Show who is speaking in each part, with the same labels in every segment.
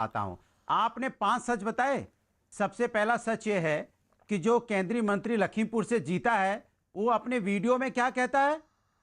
Speaker 1: आता हूं। आपने 5 सच बताए। सबसे पहला सच ये है कि जो केंद्रीय मंत्री लखीमपुर से जीता है वो अपने वीडियो में क्या कहता है?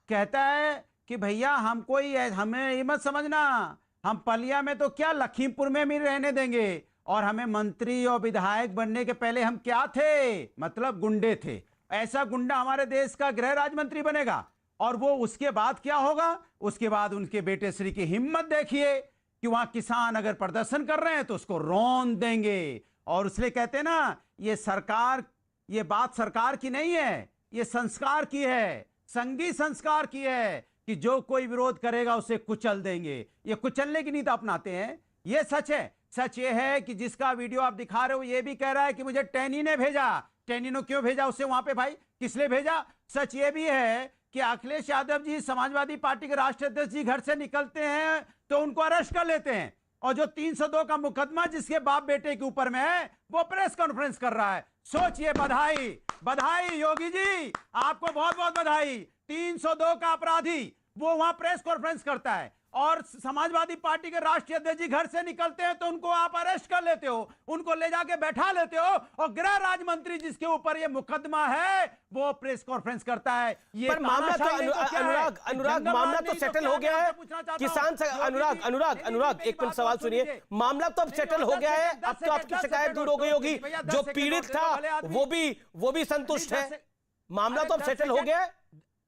Speaker 1: कहता है कि भैया हमको ही हमें ये मत समझना, हम पलिया में तो क्या लखीमपुर में भी रहने देंगे, और हमें मंत्री और विधायक बनने के पहले हम क्या थे? मतलब गुंडे थे। ऐसा गुंडा हमारे देश का गृह राज्य मंत्री बनेगा। और वो उसके बाद क्या होगा? उसके बाद उनके बेटे श्री की हिम्मत देखिए कि वहां किसान अगर प्रदर्शन कर रहे हैं तो उसको रौंद देंगे। और इसलिए कहते हैं ना, ये सरकार, ये बात सरकार की नहीं है, ये संस्कार की है, संघी संस्कार की है कि जो कोई विरोध करेगा उसे कुचल देंगे। ये कुचलने की नीति अपनाते हैं। ये सच है। सच ये है कि जिसका वीडियो आप दिखा रहे हो ये भी कह रहा है कि मुझे टैनी ने भेजा। टैनी ने क्यों भेजा उसे वहां पे भाई? किस लिए भेजा? सच ये भी है कि अखिलेश यादव जी समाजवादी पार्टी के राष्ट्रीय अध्यक्ष जी घर से निकलते हैं तो उनको अरेस्ट कर लेते हैं, और जो 302 का मुकदमा जिसके बाप बेटे के ऊपर में है वो प्रेस कॉन्फ्रेंस कर रहा है। सोचिए, बधाई बधाई योगी जी, आपको बहुत बहुत बधाई। 302 का अपराधी वो वहां प्रेस कॉन्फ्रेंस करता है, और समाजवादी पार्टी के राष्ट्रीय अध्यक्ष जी घर से निकलते हैं तो उनको आप अरेस्ट कर लेते हो, उनको ले जाके बैठा लेते हो, और गृह राज्य मंत्री जिसके ऊपर ये मुकदमा है वो प्रेस कॉन्फ्रेंस करता है। ये
Speaker 2: पर मामला तो अनुराग मामला तो सेटल हो गया है। किसान से अनुराग एक मिनट सवाल सुनिए। मामला तो अब सेटल हो गया है, अब तो आपकी शिकायत दूर हो गई होगी। जो पीड़ित था वो भी संतुष्ट है। मामला तो अब सेटल हो गया है।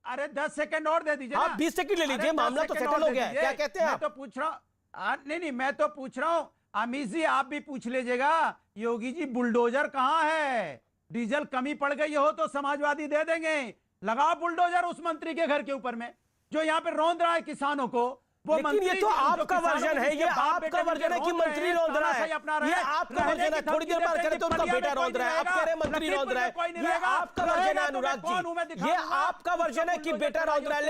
Speaker 1: अरे 10 सेकंड और दे दीजिए।
Speaker 2: आप 20 सेकंड ले लीजिए, मामला तो सेटल हो गया है। क्या कहते हैं आप?
Speaker 1: मैं तो पूछ रहा हूं, नहीं मैं तो पूछ रहा हूं, अमित जी आप भी पूछ लीजिएगा, योगी जी बुलडोजर कहां है? डीजल कमी पड़ गई हो तो समाजवादी दे देंगे, लगाओ बुलडोजर उस मंत्री के घर के ऊपर में जो यहां पे रौंद रहा है किसानों को।
Speaker 2: लेकिन ये तो आपका वर्जन है, ये आपका वर्जन है कि मंत्री रौंद रहा है। ये आपका वर्जन है। थोड़ी देर बाद करें तो उनका बेटा रौंद रहा है, आप कह रहे हैं मंत्री रौंद रहा है। ये आपका वर्जन है अनुराग जी, ये आपका वर्जन है कि बेटा रौंद रहा है।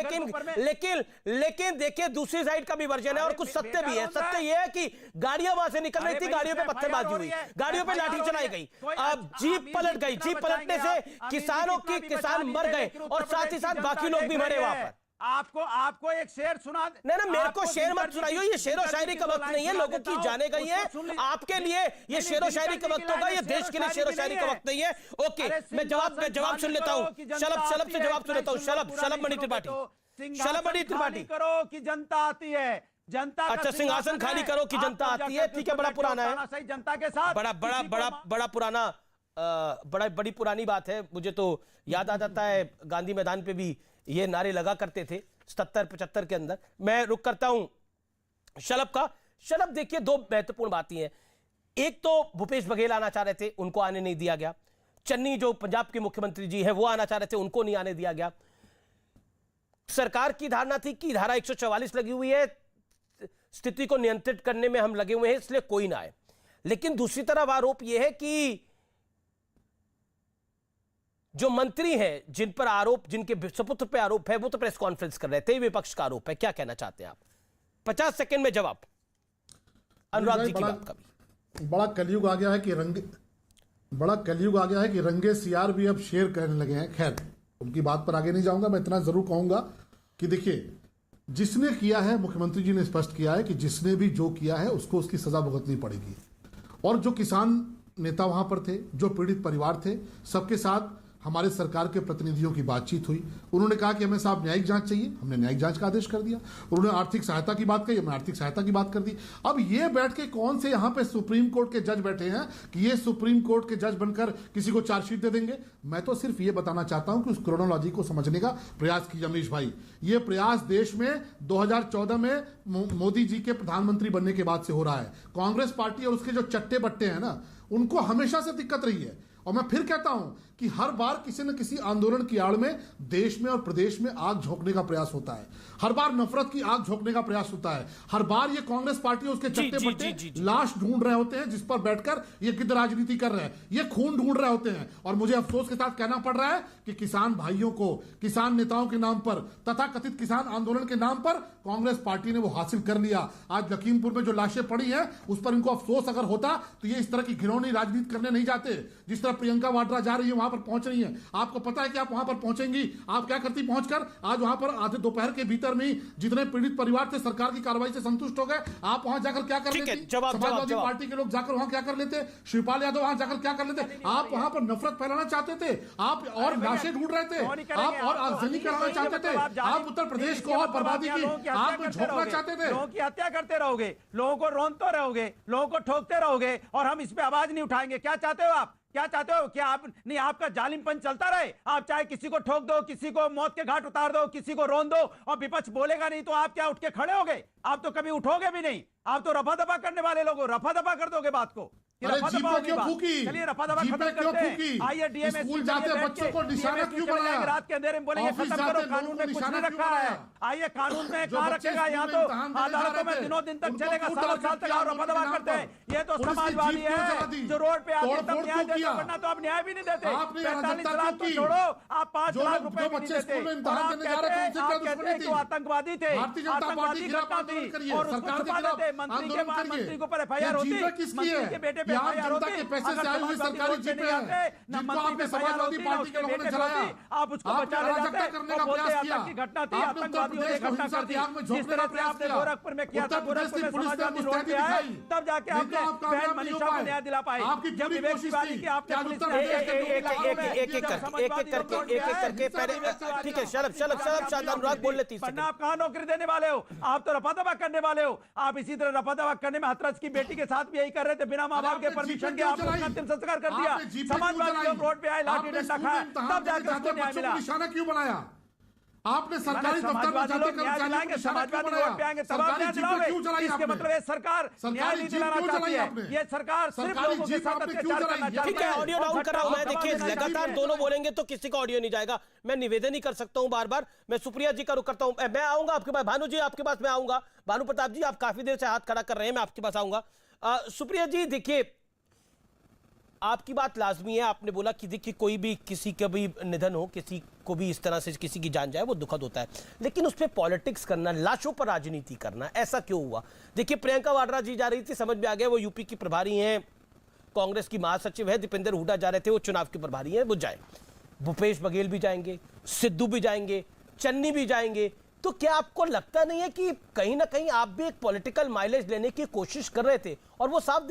Speaker 2: लेकिन देखिए दूसरी साइड का भी वर्जन है और कुछ सत्य भी है। सत्य ये है कि गाड़ियां वहां से निकल रही थी, गाड़ियों पे पत्थरबाजी हुई, गाड़ियों पे लाठी चलाई गई, अब जीप पलट गई। जीप पलटने से किसान मर गए और साथ ही साथ बाकी लोग भी मरे वहां पर।
Speaker 1: आपको एक शेर सुना।
Speaker 2: नहीं, मेरे को शेर मत सुनाइए, ये शेर और शायरी का वक्त नहीं है, लोगों की जाने गई है। आपके लिए ये शेर और शायरी का वक्त होगा, ये देश के लिए शेर और शायरी का वक्त नहीं है। ओके, मैं जवाब सुन लेता हूं। शलभ से जवाब सुन लेता हूं। शलभ मणि त्रिपाठी
Speaker 1: करो कि जनता आती है, जनता
Speaker 2: अच्छा सिंहासन खाली करो कि जनता आती है। ठीक है, बड़ा पुराना है,
Speaker 1: सही जनता के साथ
Speaker 2: बड़ा पुराना, बड़ी पुरानी बात है। मुझे तो याद आ जाता है गांधी मैदान पे भी ये नारे लगा करते थे 77-75 के अंदर। मैं रुक करता हूं शलभ का। शलभ देखिए, दो महत्वपूर्ण बातें हैं। एक तो भूपेश बघेल आना चाह रहे थे, उनको आने नहीं दिया गया। चन्नी जो पंजाब के मुख्यमंत्री जी हैं वो आना चाह रहे थे, उनको नहीं आने दिया गया। सरकार की धारणा थी कि धारा 144 लगी हुई है, स्थिति को नियंत्रित करने में हम लगे हुए हैं, इसलिए कोई ना आए। लेकिन दूसरी तरफ आरोप यह है कि जो मंत्री हैं जिन पर आरोप, जिनके सुपुत्र पे आरोप है, वो तो प्रेस कॉन्फ्रेंस कर रहे थे, विपक्ष का आरोप है। क्या कहना चाहते हैं आप? 50 सेकंड में जवाब अनुराग जी की बात का भी।
Speaker 3: बड़ा कलयुग आ गया है कि रंगे सियार भी अब शेर कहने लगे हैं। खैर, उनकी बात पर आगे नहीं जाऊंगा। मैं इतना जरूर कहूंगा कि देखिए, जिसने किया है, मुख्यमंत्री जी ने स्पष्ट किया है कि जिसने भी जो किया है उसको उसकी सजा भुगतनी पड़ेगी। और जो किसान नेता वहां पर थे, जो पीड़ित परिवार थे, सबके साथ हमारे सरकार के प्रतिनिधियों की बातचीत हुई। उन्होंने कहा कि हमें साहब न्यायिक जांच चाहिए, हमने न्यायिक जांच का आदेश कर दिया। उन्होंने आर्थिक सहायता की बात कही, हमने आर्थिक सहायता की बात कर दी। अब ये बैठ के कौन से यहाँ पे सुप्रीम कोर्ट के जज बैठे हैं कि ये सुप्रीम कोर्ट के जज बनकर किसी को चार्जशीट दे देंगे? मैं तो सिर्फ ये बताना चाहता हूं कि उस क्रोनोलॉजी को समझने का प्रयास कीजिए अमीश भाई। ये प्रयास देश में 2014 में मोदी जी के प्रधानमंत्री बनने के बाद से हो रहा है। कांग्रेस पार्टी और उसके जो चट्टे बट्टे हैं ना, उनको हमेशा से दिक्कत रही है। और मैं फिर कहता हूं कि हर बार किसी न किसी आंदोलन की आड़ में देश में और प्रदेश में आग झोंकने का प्रयास होता है। हर बार नफरत की आग झोंकने का प्रयास होता है। हर बार ये कांग्रेस पार्टी और उसके चट्टे बट्टे लाश ढूंढ रहे होते हैं जिस पर बैठकर ये गिद्ध राजनीति कर रहे हैं, ये खून ढूंढ रहे होते हैं। और मुझे अफसोस के साथ कहना पड़ रहा है कि किसान भाइयों को, किसान नेताओं के नाम पर, तथा कथित किसान आंदोलन के नाम पर कांग्रेस पार्टी ने वो हासिल कर लिया। आज लखीमपुर में जो लाशें पड़ी हैं उस पर इनको अफसोस अगर होता तो ये इस तरह की घिनौनी राजनीति करने नहीं जाते। जिस तरह तरफ प्रियंका वाड्रा जा रही है, वहां पर पहुंच रही है। आपको पता है कि आप वहां पर पहुंचेंगी, आप क्या करती पहुंचकर? आज वहां पर आधे दोपहर के भीतर में जितने पीड़ित परिवार थे सरकार की कार्रवाई से संतुष्ट हो गए। आप वहां जाकर क्या कर लेते? समाजवादी पार्टी के लोग जाकर वहां क्या कर लेते? शिवपाल यादव वहां जाकर क्या कर लेते? आप वहां पर नफरत फैलाना चाहते थे, आप और लाशें ढूंढ रहे थे, आप और आगजनी कराना चाहते थे, आप उत्तर प्रदेश को और बर्बादी की आग में झोंकना चाहते थे।
Speaker 1: लोगों की हत्या करते रहोगे, लोगों को रोनते रहोगे, लोगों को ठोकते रहोगे और हम इस पे आवाज नहीं उठाएंगे। क्या चाहते हो आप? क्या चाहते हो? क्या आप नहीं, आपका जालिमपन चलता रहे? आप चाहे किसी को ठोक दो, किसी को मौत के घाट उतार दो, किसी को रोन दो और विपक्ष बोलेगा नहीं तो आप क्या उठ के खड़े होगे? आप तो कभी उठोगे भी नहीं। आप तो रफा दफा करने वाले लोग हो, रफा दफा कर दोगे बात को।
Speaker 3: अरे जीप पे क्यों फूकी?
Speaker 1: चलिए रफा दफा
Speaker 3: जीप
Speaker 1: खत्म
Speaker 3: पे क्यों
Speaker 1: करते
Speaker 3: फूकी?
Speaker 1: हैं। आइए डीएमएस
Speaker 3: स्कूल जाते बच्चों को निशाना क्यों बनाया?
Speaker 1: रात के अंधेरे में बोलेंगे
Speaker 3: ऑफिस
Speaker 1: खत्म करो,
Speaker 3: जाते
Speaker 1: कानून
Speaker 3: लोगों
Speaker 1: में
Speaker 3: को
Speaker 1: कुछ
Speaker 3: निशाना
Speaker 1: नहीं
Speaker 3: क्यों
Speaker 1: रखा है।
Speaker 3: बनाया?
Speaker 1: आइए कानून में
Speaker 3: जो
Speaker 1: कहाँ
Speaker 3: बच्चे
Speaker 1: रखेगा? यहाँ
Speaker 3: स्कूल
Speaker 1: तो
Speaker 3: में इम्तिहान देने जा
Speaker 1: अदालतों में
Speaker 3: रहे थे,
Speaker 1: दिनों दिन तक
Speaker 3: उनको
Speaker 1: चलेगा,
Speaker 3: क्यों
Speaker 1: सालों साल
Speaker 3: टारगेट
Speaker 1: तक
Speaker 3: किया
Speaker 1: और रफा दफा
Speaker 3: आंदोलन के
Speaker 1: करते हैं।
Speaker 3: नाम पर?
Speaker 1: ये तो
Speaker 3: पुलिस ने
Speaker 1: समाजवादी
Speaker 3: जीप क्यों जला
Speaker 1: है
Speaker 3: दी?
Speaker 1: जो रोड पे आते
Speaker 3: तोड़
Speaker 1: हैं तब
Speaker 3: फोड़
Speaker 1: न्याय
Speaker 3: क्यों
Speaker 1: देते,
Speaker 3: किया?
Speaker 1: वरना तो आप न्याय भी नहीं देते।
Speaker 3: आपने
Speaker 1: 45
Speaker 3: अराजकता
Speaker 1: लाख
Speaker 3: क्यों
Speaker 1: तो
Speaker 3: की?
Speaker 1: छोड़ो, आप 5
Speaker 3: जो
Speaker 1: लाख
Speaker 3: लोग-
Speaker 1: रुपए
Speaker 3: जो
Speaker 1: भी नहीं
Speaker 3: बच्चे
Speaker 1: देते।
Speaker 3: स्कूल में इम्तिहान
Speaker 1: और आप
Speaker 3: देने जा रहे थे, उनसे क्या
Speaker 1: आप कहते
Speaker 3: दुश्मनी
Speaker 1: हैं
Speaker 3: थी?
Speaker 1: कि वो आतंकवादी थे,
Speaker 3: भारतीय जनता पार्टी
Speaker 1: आतंकवादी
Speaker 3: के खिलाफ
Speaker 1: घटना थी
Speaker 3: आंदोलन करिए,
Speaker 1: और उसको
Speaker 3: सरकार के
Speaker 1: छुपा
Speaker 3: खिलाफ
Speaker 1: देते। मंत्री के
Speaker 3: आंदोलन
Speaker 1: बाद
Speaker 3: करिए।
Speaker 1: मंत्री के ऊपर
Speaker 3: ये
Speaker 1: एफआईआर होती,
Speaker 3: जीपें किसकी
Speaker 1: मंत्री
Speaker 3: है?
Speaker 1: के बेटे पे
Speaker 3: ये आम
Speaker 1: एफआईआर
Speaker 3: जनता
Speaker 1: होती।
Speaker 3: के पैसे
Speaker 1: अगर
Speaker 3: से आई हुई
Speaker 1: समाजवादी
Speaker 3: सरकारी
Speaker 1: रोड पे
Speaker 3: जीपें
Speaker 1: नहीं
Speaker 3: हैं,
Speaker 1: आते, ना
Speaker 3: जिनको
Speaker 1: मंत्री
Speaker 3: आपने
Speaker 1: पे एफआईआर
Speaker 3: समाजवादी
Speaker 1: होती, ना
Speaker 3: पार्टी
Speaker 1: उसके
Speaker 3: के लोगों ने
Speaker 1: बेटे पे
Speaker 3: जलाया।
Speaker 1: होती। आप उसको
Speaker 3: आपने
Speaker 1: बचाने
Speaker 3: अराजकता
Speaker 1: जाते
Speaker 3: करने
Speaker 1: और
Speaker 3: का
Speaker 1: बोलते
Speaker 3: प्रयास किया।
Speaker 1: आतंक की घटना थी,
Speaker 3: आपने उत्तर
Speaker 1: आतंकवादियों ने
Speaker 3: प्रदेश को
Speaker 1: घटना
Speaker 3: हिंसा
Speaker 1: कर
Speaker 3: की
Speaker 1: दी।
Speaker 3: आग में
Speaker 1: जिस
Speaker 3: झोंकने का
Speaker 1: तरह से
Speaker 3: प्रयास
Speaker 1: आपने
Speaker 3: किया।
Speaker 1: गोरखपुर में किया था,
Speaker 3: उत्तर प्रदेश
Speaker 1: गोरखपुर
Speaker 3: की
Speaker 1: में
Speaker 3: पुलिस ने
Speaker 1: समाजवादी रोड
Speaker 3: मुस्तैदी
Speaker 1: पे आए,
Speaker 3: दिखाई।
Speaker 1: तब जाके
Speaker 3: नहीं तो
Speaker 1: आपने
Speaker 3: आप
Speaker 1: बहन
Speaker 3: कामयाब नहीं हो
Speaker 1: मनीषा को
Speaker 3: पाए।
Speaker 1: न्याय दिला पाए।
Speaker 3: आपकी
Speaker 1: जब
Speaker 3: पूरी
Speaker 1: विवेक
Speaker 3: कोशिश
Speaker 1: तिवारी
Speaker 3: थी
Speaker 1: की आपने
Speaker 3: कि आज
Speaker 1: पुलिस
Speaker 3: उत्तर
Speaker 1: ने
Speaker 3: प्रदेश के लोगों
Speaker 2: एक करके एक करके शायद अनुराग बोल लेती
Speaker 1: वरना आप कहाँ नौकरी देने वाले हो? आप तो रफा दफा करने वाले हो। आप इसी तरह रफा दफा करने में हथरस की बेटी के साथ भी यही कर रहे थे, बिना माँ बाप के परमिशन के आपने उसका अंतिम संस्कार कर दिया। समाजवादी लोग रोड पे आए, लाठी डंडा खाए, तब जाकर उसको न्याय मिला।
Speaker 3: निशाना क्यों बनाया? आपने सरकारी दफ्तर में
Speaker 1: समाजवादी
Speaker 3: जाते
Speaker 1: लोग न्याय
Speaker 3: कर्मचारियों को
Speaker 1: दिलाएंगे,
Speaker 3: निशाना क्यों
Speaker 1: समाजवादी
Speaker 3: बनाया?
Speaker 1: रोड पे आएंगे तब आप
Speaker 3: सरकारी
Speaker 1: न्याय
Speaker 3: जीपें क्यों
Speaker 1: दिलाओगे।
Speaker 3: जलाई
Speaker 1: इसके
Speaker 3: आपने?
Speaker 1: मतलब ये सरकार न्याय
Speaker 3: सरकारी
Speaker 1: नहीं
Speaker 3: जीप
Speaker 1: दिलाना
Speaker 3: क्यों
Speaker 1: चाहती
Speaker 3: जलाई
Speaker 1: है।
Speaker 3: आपने?
Speaker 1: ये सरकार सिर्फ
Speaker 3: सरकारी
Speaker 1: लोगों के
Speaker 3: जीप
Speaker 1: साथ
Speaker 3: आपने क्यों
Speaker 1: अत्याचार
Speaker 3: जलाई?
Speaker 1: करना चाहती
Speaker 2: ठीक है, ऑडियो डाउन कर रहा हूं मैं। देखिए लगातार दोनों बोलेंगे तो किसी का ऑडियो नहीं जाएगा। मैं निवेदन ही कर सकता हूं बार बार। मैं सुप्रिया जी का रुख करता हूं। मैं आऊंगा आपके पास, भानु जी आपके पास मैं आऊंगा। भानु प्रताप जी, आप काफी देर से हाथ खड़ा कर रहे हैं, मैं आपके पास आऊंगा। सुप्रिया जी देखिए, आपकी बात लाजमी है। आपने बोला कि देखिए कोई भी किसी का भी निधन हो, किसी को भी इस तरह से किसी की जान जाए, वो दुखद होता है, लेकिन उस पर पॉलिटिक्स करना, लाशों पर राजनीति करना, ऐसा क्यों हुआ? देखिए प्रियंका वाड्रा जी जा रही थी, समझ में आ गया, वो यूपी की प्रभारी हैं, कांग्रेस की महासचिव है। दीपेंद्र हुड्डा जा रहे थे, वो चुनाव के प्रभारी हैं, वो जाए। भूपेश बघेल भी जाएंगे, सिद्धू भी जाएंगे, चन्नी भी जाएंगे। तो क्या आपको लगता नहीं है कि कहीं ना कहीं आप भी एक पॉलिटिकल माइलेज लेने की कोशिश कर रहे थे और वो साफ